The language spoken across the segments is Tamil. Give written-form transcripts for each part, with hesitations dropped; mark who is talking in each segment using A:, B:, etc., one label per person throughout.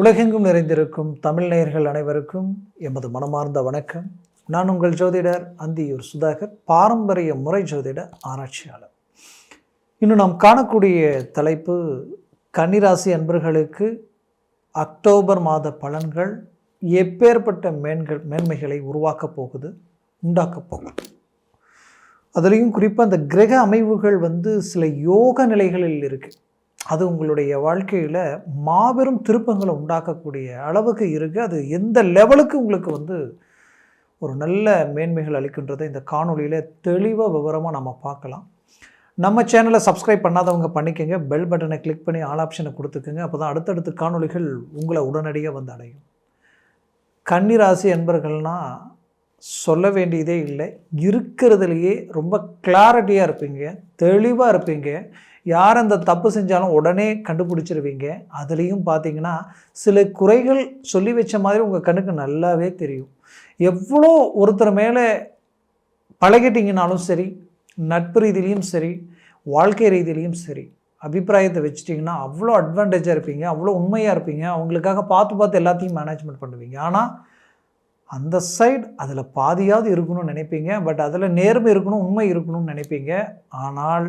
A: உலகெங்கும் நிறைந்திருக்கும் தமிழ் நேயர்கள் அனைவருக்கும் எமது மனமார்ந்த வணக்கம். நான் உங்கள் ஜோதிடர் அந்தியூர் சுதாகர், பாரம்பரிய முறை ஜோதிட ஆராய்ச்சியாளர். இன்னும் நாம் காணக்கூடிய தலைப்பு கன்னிராசி அன்பர்களுக்கு அக்டோபர் மாத பலன்கள் எப்பேற்பட்ட மேன்மைகளை உருவாக்கப் போகுது, உண்டாக்கப் போகுது. அதுலேயும் குறிப்பாக அந்த கிரக அமைவுகள் சில யோக நிலைகளில் இருக்குது. அது உங்களுடைய வாழ்க்கையில் மாபெரும் திருப்பங்களை உண்டாக்கக்கூடிய அளவுக்கு இருக்குது. அது எந்த லெவலுக்கு உங்களுக்கு ஒரு நல்ல மேன்மைகள் அளிக்கின்றதை இந்த காணொலியில் தெளிவாக விவரமாக நம்ம பார்க்கலாம். நம்ம சேனலை சப்ஸ்கிரைப் பண்ணாதவங்க பண்ணிக்கோங்க, பெல் பட்டனை கிளிக் பண்ணி ஆல் ஆப்ஷனை கொடுத்துக்கோங்க. அப்போ தான் அடுத்தடுத்த காணொலிகள் உங்களை உடனடியாக அடையும். கன்னிராசி என்பர்கள்னால் சொல்ல வேண்டியதே இல்லை, இருக்கிறதுலையே ரொம்ப கிளாரிட்டியாக இருப்பீங்க, தெளிவாக இருப்பீங்க. யார் அந்த தப்பு செஞ்சாலும் உடனே கண்டுபிடிச்சிருவீங்க. அதுலேயும் பார்த்தீங்கன்னா சில குறைகள் சொல்லி வச்ச மாதிரி உங்கள் கண்ணுக்கு நல்லாவே தெரியும். எவ்வளோ ஒருத்தர் மேலே பழகிட்டிங்கனாலும் சரி, நட்பு ரீதியிலையும் சரி, வாழ்க்கை ரீதியிலையும் சரி, அபிப்பிராயத்தை வச்சுட்டிங்கன்னா அவ்வளோ அட்வான்டேஜாக இருப்பீங்க, அவ்வளோ உண்மையாக இருப்பீங்க. அவங்களுக்காக பார்த்து எல்லாத்தையும் மேனேஜ்மெண்ட் பண்ணுவீங்க. ஆனால் அந்த சைடு அதில் பாதியாவது இருக்கணும்னு நினைப்பீங்க. பட் அதில் நேர்மை இருக்கணும், உண்மை இருக்கணும்னு நினைப்பீங்க. ஆனால்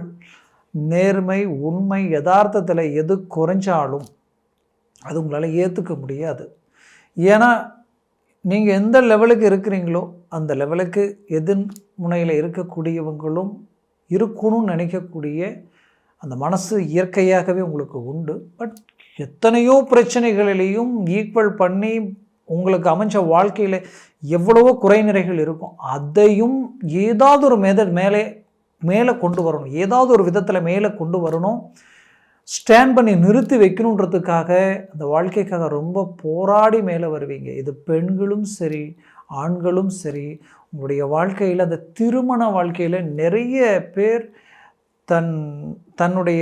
A: நேர்மை, உண்மை, யதார்த்தத்தில் எது குறைஞ்சாலும் அது உங்களால் ஏற்றுக்க முடியாது. ஏன்னா நீங்கள் எந்த லெவலுக்கு இருக்கிறீங்களோ அந்த லெவலுக்கு எதிர்முனையில் இருக்கக்கூடியவங்களும் இருக்கணும்னு நினைக்கக்கூடிய அந்த மனசு இயற்கையாகவே உங்களுக்கு உண்டு. பட் எத்தனையோ பிரச்சனைகளிலையும் ஈக்குவல் பண்ணி உங்களுக்கு அமைஞ்ச வாழ்க்கையில் எவ்வளவோ குறைநிறைகள் இருக்கும். அதையும் ஏதாவது ஒரு மேலே கொண்டு வரணும், ஏதாவது ஒரு விதத்தில் மேலே கொண்டு வரணும், ஸ்டாண்ட் பண்ணி நிறுத்தி வைக்கணுன்றதுக்காக அந்த வாழ்க்கைக்காக ரொம்ப போராடி மேலே வருவீங்க. இது பெண்களும் சரி, ஆண்களும் சரி. உங்களுடைய வாழ்க்கையில் அந்த திருமண வாழ்க்கையில் நிறைய பேர் தன்னுடைய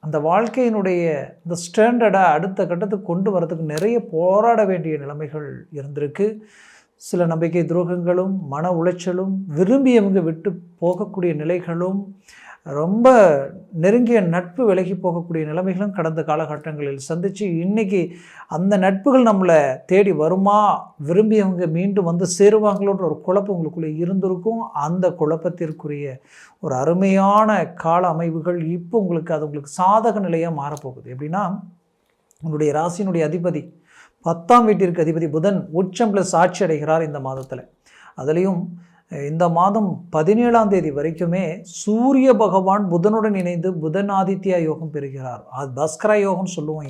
A: அந்த வாழ்க்கையினுடைய இந்த ஸ்டாண்டர்டாக அடுத்த கட்டத்துக்கு கொண்டு வரதுக்கு நிறைய போராட வேண்டிய நிலைமைகள் இருந்திருக்கு. சில நம்பிக்கை துரோகங்களும் மன உளைச்சலும் விரும்பியவங்க விட்டு போகக்கூடிய நிலைகளும் ரொம்ப நெருங்கிய நட்பு விலகி போகக்கூடிய நிலைமைகளும் கடந்த காலகட்டங்களில் சந்தித்து இன்றைக்கி அந்த நட்புகள் நம்மளை தேடி வருமா, விரும்பியவங்க மீண்டும் சேருவாங்களோன்ற ஒரு குழப்பம் உங்களுக்குள்ளே இருந்திருக்கும். அந்த குழப்பத்திற்குரிய ஒரு அருமையான கால அமைவுகள் இப்போ உங்களுக்கு சாதக நிலையாக மாறப்போகுது. எப்படின்னா, உங்களுடைய ராசியினுடைய அதிபதி 10ஆம் வீட்டிற்கு அதிபதி புதன் உச்சம் ப்ளஸ் ஆட்சி அடைகிறார் இந்த மாதத்தில். அதுலேயும் இந்த மாதம் 17ஆம் தேதி வரைக்குமே சூரிய பகவான் புதனுடன் இணைந்து புதன் ஆதித்யா யோகம் பெறுகிறார். அது பஸ்கரா யோகம்னு சொல்லுவோம்.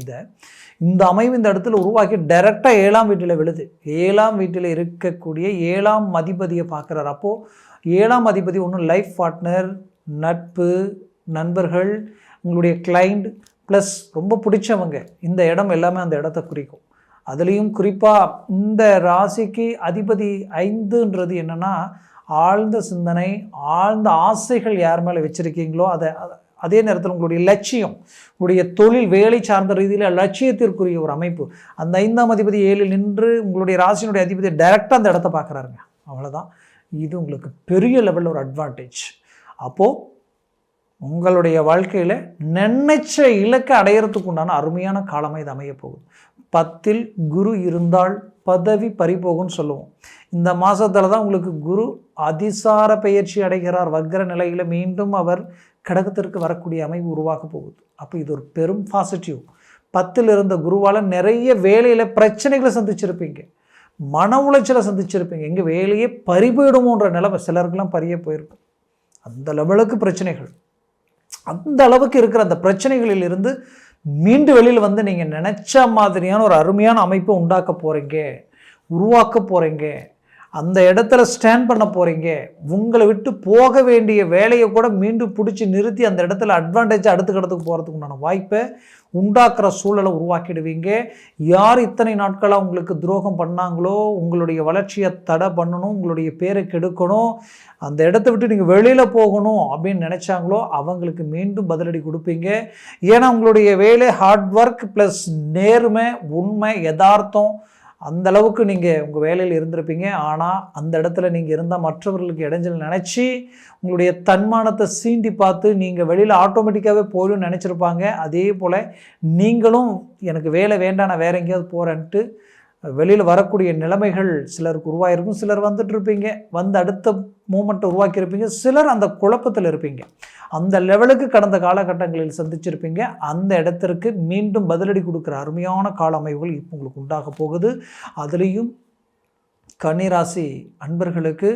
A: இந்த அமைவு இந்த இடத்துல உருவாக்கி டைரெக்டாக 7ஆம் வீட்டில் விழுது. 7ஆம் வீட்டில் இருக்கக்கூடிய 7ஆம் அதிபதியை பார்க்குறார். அப்போது 7ஆம் அதிபதி ஒன்றும் லைஃப் பார்ட்னர், நட்பு, நண்பர்கள், உங்களுடைய கிளைண்ட் ப்ளஸ் ரொம்ப பிடிச்சவங்க, இந்த இடம் எல்லாமே அந்த இடத்த குறிக்கும். அதுலேயும் குறிப்பாக இந்த ராசிக்கு அதிபதி 5ன்றது என்னென்னா, ஆழ்ந்த சிந்தனை, ஆழ்ந்த ஆசைகள் யார் மேலே வச்சுருக்கீங்களோ அதே நேரத்தில் உங்களுடைய லட்சியம், உங்களுடைய தொழில் வேலை சார்ந்த ரீதியில் லட்சியத்திற்குரிய ஒரு அமைப்பு. அந்த 5ஆம் அதிபதி 7இல் நின்று உங்களுடைய ராசியினுடைய அதிபதி டைரெக்டாக அந்த இடத்த பார்க்குறாருங்க. அவ்வளோதான். இது உங்களுக்கு பெரிய லெவலில் ஒரு அட்வான்டேஜ். அப்போது உங்களுடைய வாழ்க்கையில் நினைச்ச இலக்கை அடையிறதுக்கு உண்டான அருமையான காலமாக இது அமைய போகுது. 10இல் குரு இருந்தால் பதவி பறிபோகும்னு சொல்லுவோம். இந்த மாதத்தில் தான் உங்களுக்கு குரு அதிசார பெயர்ச்சி அடைகிறார். வக்ர நிலையில் மீண்டும் அவர் கடகத்திற்கு வரக்கூடிய அமைப்பு உருவாக்க போகுது. அப்போ இது ஒரு பெரும் பாசிட்டிவ். 10இல் இருந்த குருவால் நிறைய வேலையில் பிரச்சனைகளை சந்திச்சிருப்பீங்க, மன உளைச்சலை சந்திச்சிருப்பீங்க. எங்கள் வேலையே பறிபோயிடுமோன்ற நிலைமை சிலருக்கெல்லாம் பறிய போயிருக்கும். அந்த லெவலுக்கு பிரச்சனைகள், அந்த அளவுக்கு இருக்கிற அந்த பிரச்சனைகளில் இருந்து மீண்டு வெளியில் நீங்கள் நினச்ச மாதிரியான ஒரு அருமையான அமைப்பை உண்டாக்க போகிறீங்க, உருவாக்க போகிறீங்க. அந்த இடத்துல ஸ்டாண்ட் பண்ண போகிறீங்க. உங்களை விட்டு போக வேண்டிய வேலையை கூட மீண்டும் பிடிச்சி நிறுத்தி அந்த இடத்துல அட்வான்டேஜாக அடுத்த இடத்துக்கு போகிறதுக்கு உண்டான வாய்ப்பை உண்டாக்குற சூழலை உருவாக்கிடுவீங்க. யார் இத்தனை நாட்களாக உங்களுக்கு துரோகம் பண்ணாங்களோ, உங்களுடைய வளர்ச்சியை தடை பண்ணணும், உங்களுடைய பேரை கெடுக்கணும், அந்த இடத்த விட்டு நீங்கள் வெளியில் போகணும் அப்படின்னு நினச்சாங்களோ அவங்களுக்கு மீண்டும் பதிலடி கொடுப்பீங்க. ஏன்னா உங்களுடைய வேலை ஹார்ட் ஒர்க் ப்ளஸ் நேர்மை, உண்மை, யதார்த்தம், அந்த அளவுக்கு நீங்கள் உங்கள் வேலையில் இருந்திருப்பீங்க. ஆனால் அந்த இடத்துல நீங்கள் இருந்தால் மற்றவர்களுக்கு இடைஞ்சல் நினச்சி உங்களுடைய தன்மானத்தை சீண்டி பார்த்து நீங்கள் வெளியில் ஆட்டோமேட்டிக்காகவே போயிடும்னு நினச்சிருப்பாங்க. அதே போல் நீங்களும் எனக்கு வேலை வேண்டாம், நான் வேறு எங்கேயாவது போகிறேன்ட்டு வெளியில் வரக்கூடிய நிலைமைகள் சிலருக்கு உருவாயிருக்கும். சிலர் வந்துட்டுருப்பீங்க, வந்து அடுத்த மூமெண்ட்டை உருவாக்கியிருப்பீங்க. சிலர் அந்த குழப்பத்தில் இருப்பீங்க. அந்த லெவலுக்கு கடந்த காலகட்டங்களில் சந்திச்சிருப்பீங்க. அந்த இடத்திற்கு மீண்டும் பதிலடி கொடுக்குற அருமையான கால அமைவுகள் இப்போ உங்களுக்கு உண்டாக போகுது. அதுலேயும் கன்னிராசி அன்பர்களுக்கு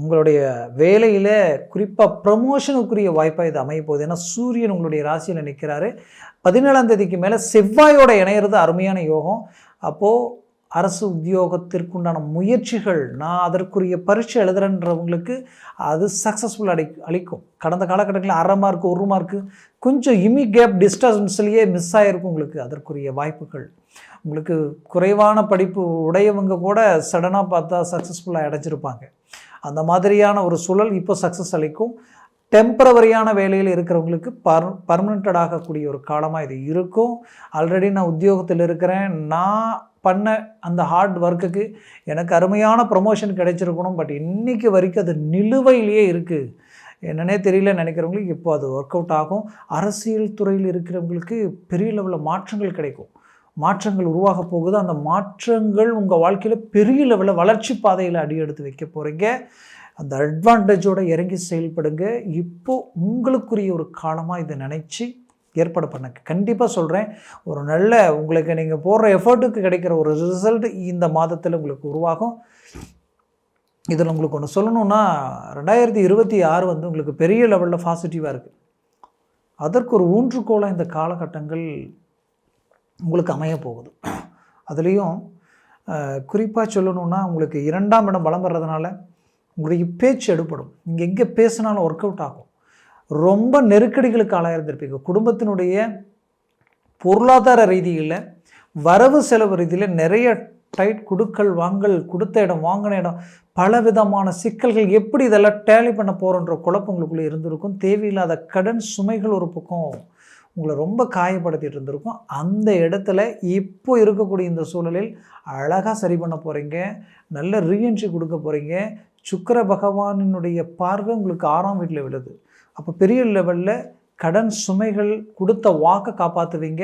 A: உங்களுடைய வேலையில் குறிப்பாக ப்ரமோஷனுக்குரிய வாய்ப்பாக இது அமைய போகுது. ஏன்னா சூரியன் உங்களுடைய ராசியில் நிற்கிறாரு. 17ஆம் தேதிக்கு மேலே செவ்வாயோட இணையிறது அருமையான யோகம். அப்போது அரசு உத்தியோகத்திற்குண்டான முயற்சிகள், நான் அதற்குரிய பரீட்சை எழுதுறன்றவங்களுக்கு அது சக்ஸஸ்ஃபுல் அளிக்கும். கடந்த காலகட்டங்களில் 1/2 மார்க்கு 1 மார்க்கு கொஞ்சம் கேப் டிஸ்டன்ஸ்லேயே மிஸ் ஆகிருக்கும். உங்களுக்கு அதற்குரிய வாய்ப்புகள், உங்களுக்கு குறைவான படிப்பு உடையவங்க கூட சடனாக பார்த்தா சக்ஸஸ்ஃபுல்லாக அடைஞ்சிருப்பாங்க. அந்த மாதிரியான ஒரு சூழல் இப்போ சக்ஸஸ் அளிக்கும். டெம்பரவரியான வேலையில் இருக்கிறவங்களுக்கு பர்மனெண்டட் ஆகக்கூடிய ஒரு காலமாக இது இருக்கும். ஆல்ரெடி நான் உத்தியோகத்தில் இருக்கிறேன், நான் பண்ண அந்த ஹார்ட் ஒர்க்குக்கு எனக்கு அருமையான ப்ரமோஷன் கிடைச்சிருக்கணும், பட் இன்றைக்கி வரைக்கும் அது நிலுவையிலேயே இருக்குது, என்னன்னே தெரியல நினைக்கிறவங்களுக்கு இப்போ அது ஒர்க் அவுட் ஆகும். அரசியல் துறையில் இருக்கிறவங்களுக்கு பெரிய லெவலில் மாற்றங்கள் கிடைக்கும். மாற்றங்கள் உருவாக போகுது. அந்த மாற்றங்கள் உங்கள் வாழ்க்கையில் பெரிய லெவலில் வளர்ச்சி பாதையில் அடி எடுத்து வைக்க போகிறீங்க. அந்த அட்வான்டேஜோடு இறங்கி செயல்படுங்க. இப்போது உங்களுக்குரிய ஒரு காலமாக இதை நினச்சி ஏற்பாடு பண்ண கண்டிப்பாக சொல்கிறேன். ஒரு நல்ல உங்களுக்கு நீங்கள் போடுற எஃபர்ட்டுக்கு கிடைக்கிற ஒரு ரிசல்ட் இந்த மாதத்தில் உங்களுக்கு உருவாகும். இதில் உங்களுக்கு ஒன்று சொல்லணுன்னா, 2026 வந்து உங்களுக்கு பெரிய லெவலில் பாசிட்டிவாக இருக்குது. அதற்கு ஒரு ஊன்றுகோலாக இந்த காலகட்டங்கள் உங்களுக்கு அமைய போகுது. அதுலேயும் குறிப்பாக சொல்லணுன்னா, உங்களுக்கு 2ஆம் இடம் பலம் வர்றதுனால உங்களுடைய பேச்சு எடுப்படும். நீங்கள் எங்கே பேசினாலும் ஒர்க் அவுட் ஆகும். ரொம்ப நெருக்கடிகளுக்கு ஆளாயிருந்திருப்பீங்க. குடும்பத்தினுடைய பொருளாதார ரீதியில், வரவு செலவு ரீதியில் நிறைய டைட் கொடுக்கல் வாங்கல், கொடுத்த இடம் வாங்கின இடம், பல விதமான சிக்கல்கள், எப்படி இதெல்லாம் டேலி பண்ண போகிறோன்ற குழப்பங்களுக்குள்ளே இருந்திருக்கும். தேவையில்லாத கடன் சுமைகள் ஒரு பக்கம் உங்களை ரொம்ப காயப்படுத்திட்டு இருந்திருக்கும். அந்த இடத்துல இப்போ இருக்கக்கூடிய இந்த சூழலில் அழகாக சரி பண்ண போகிறீங்க. நல்ல ரீஎன்ட்ரி கொடுக்க போகிறீங்க. சுக்கிர பகவானினுடைய பார்வை உங்களுக்கு 6ஆம் வீட்டில் விழுது. அப்போ பெரிய லெவலில் கடன் சுமைகள், கொடுத்த வாக்கை காப்பாற்றுவீங்க.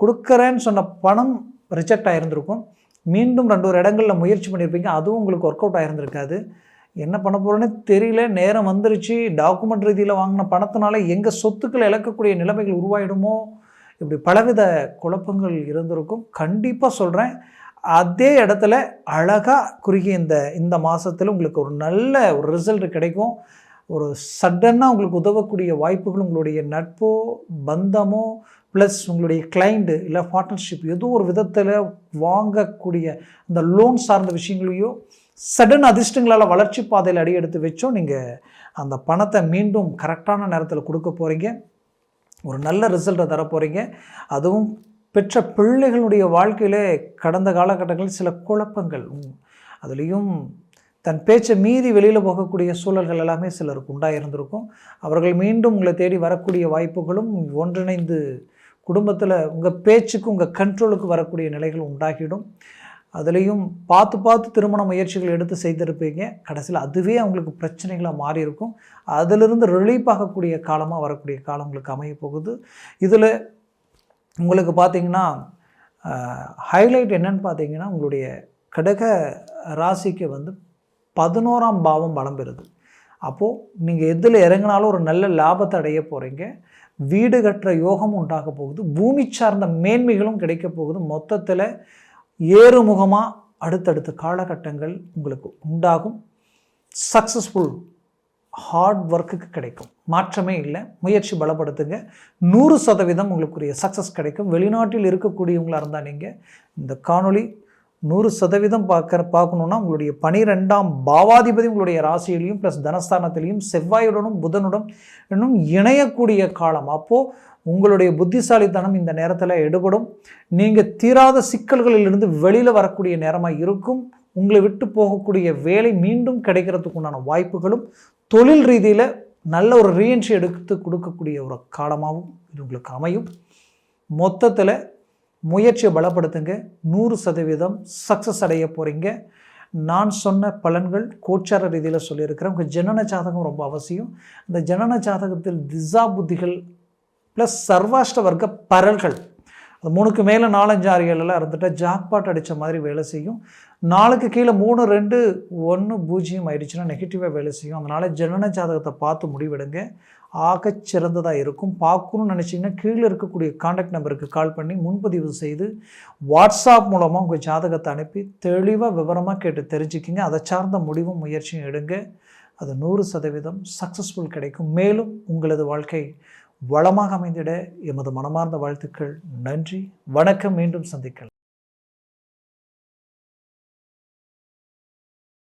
A: கொடுக்குறேன்னு சொன்ன பணம் ரிஜெக்ட் ஆகிருந்திருக்கும். மீண்டும் 2 இடங்களில் முயற்சி பண்ணியிருப்பீங்க, அதுவும் உங்களுக்கு ஒர்க் அவுட் ஆகிருந்திருக்காது. என்ன பண்ண போகிறோன்னே தெரியல, நேரம் வந்துருச்சு, டாக்குமெண்ட் ரீதியில் வாங்கின பணத்தினால எங்கள் சொத்துக்களை இழக்கக்கூடிய நிலைமைகள் உருவாயிடுமோ, இப்படி பலவித குழப்பங்கள் இருந்திருக்கும். கண்டிப்பாக சொல்கிறேன், அதே இடத்துல அழகாக குறுகிய இந்த மாதத்தில் உங்களுக்கு ஒரு நல்ல ஒரு ரிசல்ட் கிடைக்கும். ஒரு சடனாக உங்களுக்கு உதவக்கூடிய வாய்ப்புகள், உங்களுடைய நட்போ பந்தமோ ப்ளஸ் உங்களுடைய கிளைண்ட்டு இல்லை பார்ட்னர்ஷிப் ஏதோ ஒரு விதத்தில் வாங்கக்கூடிய அந்த லோன் சார்ந்த விஷயங்களையோ சடன் அதிர்ஷ்டங்களால் வளர்ச்சி பாதையில் அடி எடுத்து வச்சோம். நீங்கள் அந்த பணத்தை மீண்டும் கரெக்டான நேரத்தில் கொடுக்க போகிறீங்க. ஒரு நல்ல ரிசல்ட்டை தர போகிறீங்க. அதுவும் பெற்ற பிள்ளைகளுடைய வாழ்க்கையில் கடந்த காலகட்டங்களில் சில குழப்பங்கள், அதுலேயும் தன் பேச்சை மீறி வெளியில் போகக்கூடிய சூழல்கள் எல்லாமே சிலருக்கு உண்டாயிருந்திருக்கும். அவர்கள் மீண்டும் உங்களை தேடி வரக்கூடிய வாய்ப்புகளும் ஒன்றிணைந்து குடும்பத்தில் உங்கள் பேச்சுக்கு உங்கள் கண்ட்ரோலுக்கு வரக்கூடிய நிலைகள் உண்டாகிடும். அதுலேயும் பார்த்து திருமண முயற்சிகள் எடுத்து செய்திருப்பீங்க. கடைசியில் அதுவே அவங்களுக்கு பிரச்சனைகளாக மாறி இருக்கும். அதிலிருந்து ரிலீஃப் ஆகக்கூடிய காலமாக வரக்கூடிய காலம் உங்களுக்கு அமைய போகுது. இதில் உங்களுக்கு பார்த்திங்கன்னா ஹைலைட் என்னன்னு பார்த்தீங்கன்னா, உங்களுடைய கடக ராசிக்கு வந்து 11ஆம் பாவம் பலம் பெறுது. அப்போது நீங்கள் எதில் இறங்கினாலும் ஒரு நல்ல லாபத்தை அடைய போகிறீங்க. வீடு கட்டுற யோகமும் உண்டாக போகுது. பூமி சார்ந்த மேன்மைகளும் கிடைக்க போகுது. மொத்தத்தில் ஏறுமுகமாக அடுத்தடுத்த காலகட்டங்கள் உங்களுக்கு உண்டாகும். சக்ஸஸ்ஃபுல் ஹார்ட் ஒர்க்குக்கு கிடைக்கும், மாற்றமே இல்லை. முயற்சி பலப்படுத்துங்க. 100% உங்களுக்குரிய சக்ஸஸ் கிடைக்கும். வெளிநாட்டில் இருக்கக்கூடியவங்களாக இருந்தால் நீங்கள் இந்த காணொளி 100% பார்க்கணுன்னா உங்களுடைய 12ஆம் பாவாதிபதி உங்களுடைய ராசியிலையும் ப்ளஸ் தனஸ்தானத்திலையும் செவ்வாயுடனும் புதனுடன் இன்னும் இணையக்கூடிய காலம். அப்போது உங்களுடைய புத்திசாலித்தனம் இந்த நேரத்தில் எடுபடும். நீங்கள் தீராத சிக்கல்களிலிருந்து வெளியில் வரக்கூடிய நேரமாக இருக்கும். உங்களை விட்டு போகக்கூடிய வேலை மீண்டும் கிடைக்கிறதுக்கு உண்டான வாய்ப்புகளும், தொழில் ரீதியில் நல்ல ஒரு ரீஎன்ட்ரி எடுத்து கொடுக்கக்கூடிய ஒரு காலமாகவும் இது உங்களுக்கு அமையும். மொத்தத்தில் முயற்சியை பலப்படுத்துங்க. 100% சக்ஸஸ் அடைய போகிறீங்க. நான் சொன்ன பலன்கள் கோச்சார ரீதியில் சொல்லியிருக்கிறேன். உங்கள் ஜனன ஜாதகம் ரொம்ப அவசியம். இந்த ஜனன ஜாதகத்தில் திசா புத்திகள் ப்ளஸ் சர்வாஷ்ட வர்க்க பரல்கள் அது 3க்கு மேலே 4, 5, 6, 7 இருந்துட்டால் ஜாக்பாட் அடித்த மாதிரி வேலை செய்யும். 4க்கு கீழே 3, 2, 1, 0 ஆயிடுச்சுன்னா நெகட்டிவாக வேலை செய்யும். அதனால் ஜனன ஜாதகத்தை பார்த்து முடிவெடுங்க. ஆகச் சிறந்ததாக இருக்கும். பார்க்கணும்னு நினச்சிங்கன்னா கீழே இருக்கக்கூடிய காண்டாக்ட் நம்பருக்கு கால் பண்ணி முன்பதிவு செய்து வாட்ஸ்அப் மூலமாக உங்கள் ஜாதகத்தை அனுப்பி தெளிவாக விவரமாக கேட்டு தெரிஞ்சுக்கிங்க. அதை சார்ந்த முடிவும் முயற்சியும் எடுங்க. அது 100% சக்ஸஸ்ஃபுல் கிடைக்கும். மேலும் உங்களது வாழ்க்கை வளமாக அமைந்திட எமது மனமார்ந்த வாழ்த்துக்கள். நன்றி, வணக்கம். மீண்டும் சந்திக்கலாம்.